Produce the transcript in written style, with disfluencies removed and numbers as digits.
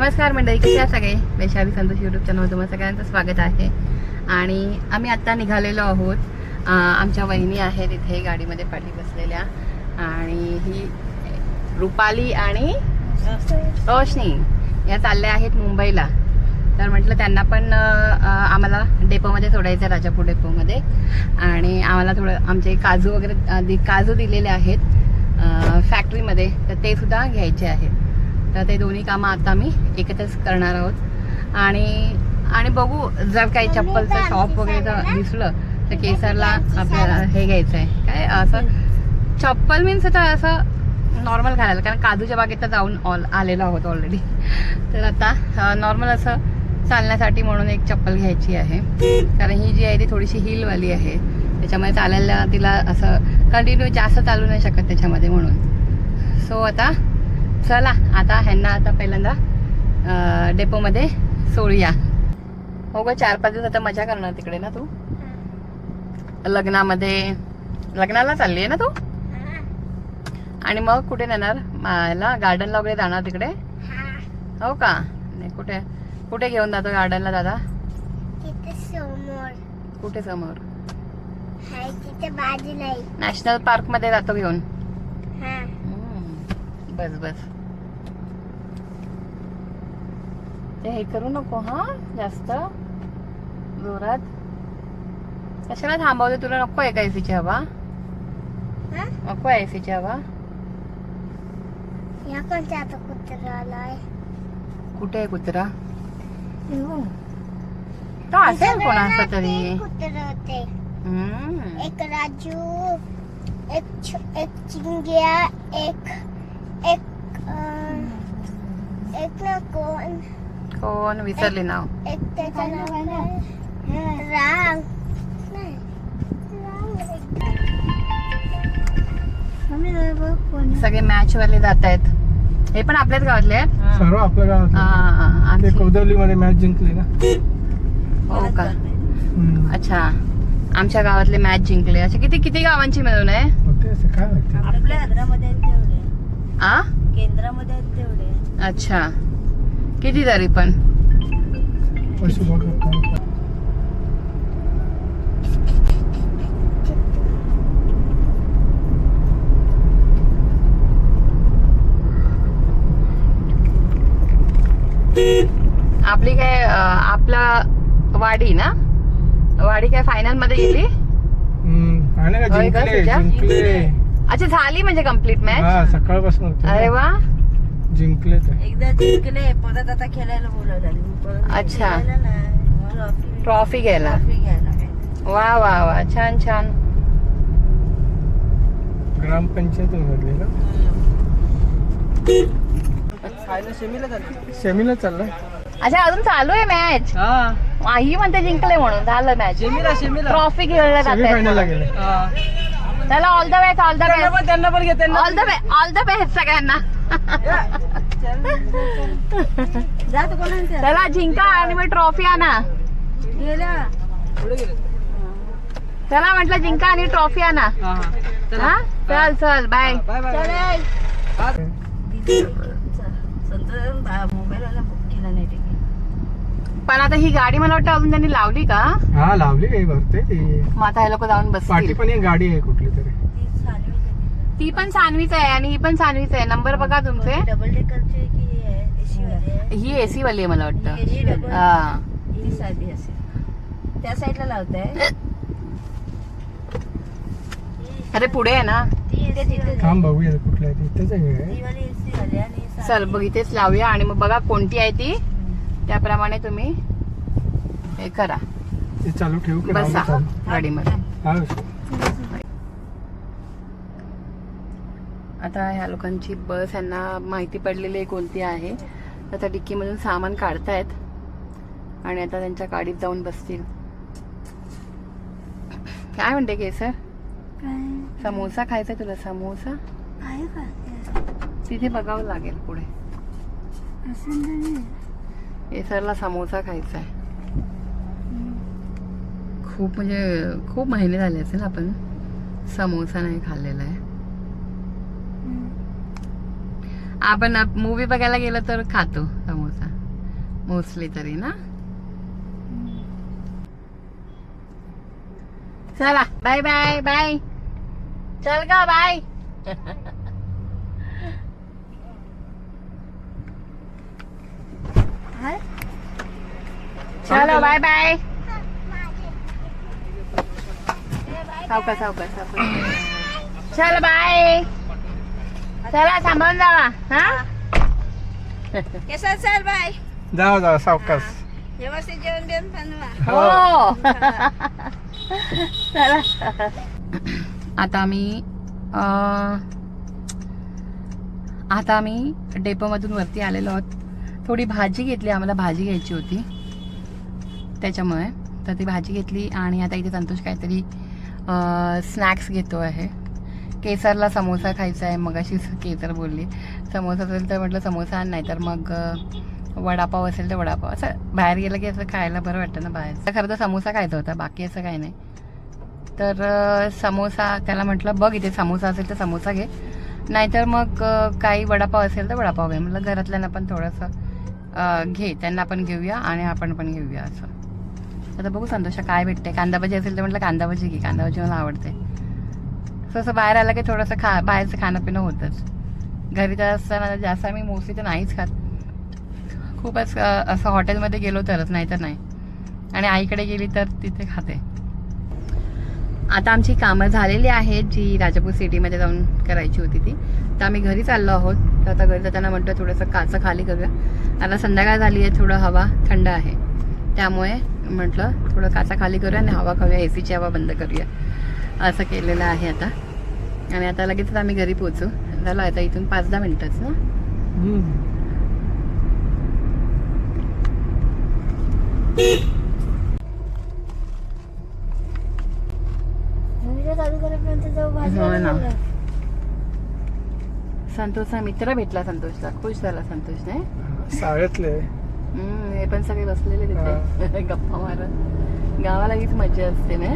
नमस्कार मंडळी, कसे आहात सगळे? वैशाली संतोष यूट्यूब चॅनल तुम्हाला सगळ्यांचं स्वागत आहे. आणि आम्ही आत्ता निघालेलो आहोत. आमच्या वहिनी आहेत इथे गाडीमध्ये पाठी बसलेल्या, आणि ही रुपाली आणि रोशनी या चालल्या आहेत मुंबईला. तर म्हटलं त्यांना पण आम्हाला डेपोमध्ये सोडायचं, राजापूर डेपोमध्ये. आणि आम्हाला थोडं आमचे काजू वगैरे काजू दिलेले आहेत फॅक्टरीमध्ये, तर ते सुद्धा घ्यायचे आहेत. तर ते दोन्ही कामं आता आम्ही एकत्रच करणार आहोत. आणि बघू, जर काही चप्पलचं शॉप वगैरे जर दिसलं तर केसरला आपल्याला हे घ्यायचं आहे. काय असं चप्पल मीन्स आता असं नॉर्मल घालायला, कारण काजूच्या बागेत तर जाऊन आलेलो आहोत ऑलरेडी. तर आता नॉर्मल असं चालण्यासाठी म्हणून एक चप्पल घ्यायची आहे, कारण ही जी आहे ती थोडीशी हिलवाली आहे, त्याच्यामुळे चालायला तिला असं कंटिन्यू जास्त चालू नाही शकत त्याच्यामध्ये, म्हणून. सो आता चला, आता ह्यांना आता पहिल्यांदा डेपोमध्ये सोडूया. हो ग, 4-5 दिवस आता मजा करणार तिकडे ना तू? लग्नाला चालली आहे ना तू? आणि मग कुठे नेणार मला? गार्डनला वगैरे जाणार तिकडे? हो का? नाही, कुठे घेऊन जातो गार्डनला दादा? कुठे समोर? नॅशनल पार्क मध्ये जातो घेऊन. बस ते हे करू नको हा, जास्त जोरात. कशाला थांबवते? तुला नको आहे का एसीची हवा? नको आहे एसीची हवा? कुठे आहे कुत्रा? तो असेल कोणाचा तरी. एक राजू, एक चिंग्या, एक ना कोण विसरली नाव? एक त्याचं नाव राम. सगळे मॅच वाले जात आहेत. हे पण आपल्याच गावातले आहेत? सर्व आपल्या गावात. ते कौदवली मध्ये मॅच जिंकली ना. हो का? अच्छा, आमच्या गावातले मॅच जिंकले. अच्छा, किती गावांची मिळून आहे? काय माहिती. आपल्या केंद्रामध्ये तेवढे. केंद्रामध्ये तेवढे. अच्छा, किती तरी पण? आपली काय आपला वाडी ना? वाडी काय फायनल मध्ये गेली? जिंकले. अच्छा, झाली म्हणजे कंप्लीट मॅच? सकाळपासून. अरे वा, जिंकले. एकदा जिंकले, परत आता खेळायला बोलावलं. अच्छा, ट्रॉफी घ्यायला. वा वा वा, छान छान. ग्रामपंचायत मधले ना? सेमीला चालला. अच्छा, अजून चालू आहे मॅच? ही म्हणते जिंकले म्हणून झालं मॅच. ट्रॉफी खेळला जाते. चला, all the best. All the best. त्यांना पण घेते. ऑल द बेस्ट सगळ्यांना. चला, जिंका आणि मग ट्रॉफी आणा. चला म्हटलं, जिंका आणि ट्रॉफी आणा. चल बाय. पण आता ही गाडी मला वाटतं अजून त्यांनी लावली का? हा, लावली काही भरते ती. मग आता हे लोक जाऊन पाठी बसतील. पण एक गाडी आहे कुठली तरी. ती पण सानवीच आहे आणि ही पण सानवीच आहे. नंबर बघा तुमचे. डबल डेकरची की एसी वाली? ही एसी वाली आहे मला वाटतं. हा, ती साधी असेल. त्या साईडला लावताय? अरे पुढे आहे ना. थांब बघूया कुठल्या आहे. इथेच आहे. ती वाली एसी वाली आणि चल बघ, इथेच लावूया आणि मग बघा कोणती आहे ती, त्याप्रमाणे तुम्ही हे करा. ते चालू ठेवू का? बसा गाडीमध्ये. आता ह्या लोकांची बस, यांना माहिती पडलेली आहे कोणती आहे. आता डिक्कीमधून सामान काढतायत आणि आता त्यांच्या गाडीत जाऊन बसतील. काय म्हणते केसर? समोसा खायचा तुला? समोसा तिथे बघावं लागेल पुढे. केसरला समोसा खायचा आहे. खूप महिने झाले असेल आपण समोसा नाही खाल्लेला आहे. आपण मूवी बघायला गेलो तर खातो समोसा. मोस्टली तरी ना. चला बाय बाय बाय. चल का बाय. चलो बाय बाय. सावकाश सावकाश सावकाश. चल बाय. चला थांबवून जावा. हा कसा चाल बाय. जाऊ जाऊ सावकाश. व्यवस्थित जेवण देऊन बनवा. हो. चला आता आम्ही डेपोमधून वरती आलेलो आहोत. थोडी भाजी घेतली, आम्हाला भाजी घ्यायची होती त्याच्यामुळे. तर ती भाजी घेतली आणि आता इथे संतोष काहीतरी स्नॅक्स घेतो आहे. केसरला समोसा खायचा आहे. मग अशी केसर बोलली समोसा असेल तर म्हटलं समोसा आण, नाही तर मग वडापाव असेल तर वडापाव. असं बाहेर गेलं की असं खायला बरं वाटतं ना बाहेर. तर खरं तर समोसा खायचा होता, बाकी असं काही नाही. तर समोसा त्याला म्हटलं बघ इथे समोसा असेल तर समोसा घे, नाहीतर मग काही वडापाव असेल तर वडापाव घे. म्हटलं घरातल्यांना पण थोडंसं घे, त्यांना पण घेऊया आणि आपण पण घेऊया असं. आता बघू संतोषा काय भेटते. कांदाभाजी असेल तर म्हटलं कांदाभाजी घे, कांदाभाजी मला आवडते. असं बाहेर आलं की थोडंसं बाहेरचं खाणं पिणं होतंच. घरी तर असताना जास्त आम्ही मोस्टली तर नाहीच खात. खूपच असं हॉटेलमध्ये गेलो तरच, नाही तर नाही. आणि आईकडे गेली तर तिथे खाते. आता आमची कामं झालेली आहेत जी राजापूर सिटीमध्ये जाऊन करायची होती ती. तर आम्ही घरी चाललो आहोत. तर आता घरी जाताना म्हटलं थोडंसं काचं खाली करूया. आता संध्याकाळ झाली आहे, थोडं हवा थंड आहे, त्यामुळे म्हटलं थोडं काचा खाली करूया आणि हवा खाऊया, एसीची हवा बंद करूया असं केलेलं आहे आता. आणि आता लगेच आम्ही घरी पोहोचू. झालं आता इथून 5-10 मिनिटच ना. चालू करेपर्यंत जाऊ भाजी. हो ना. संतोषचा मित्र भेटला, संतोषचा खुश झाला संतोष नाही. शाळेतले हे पण सगळे बसलेले तिथे गप्पा मारत. गावाला हीच मजा असते ना.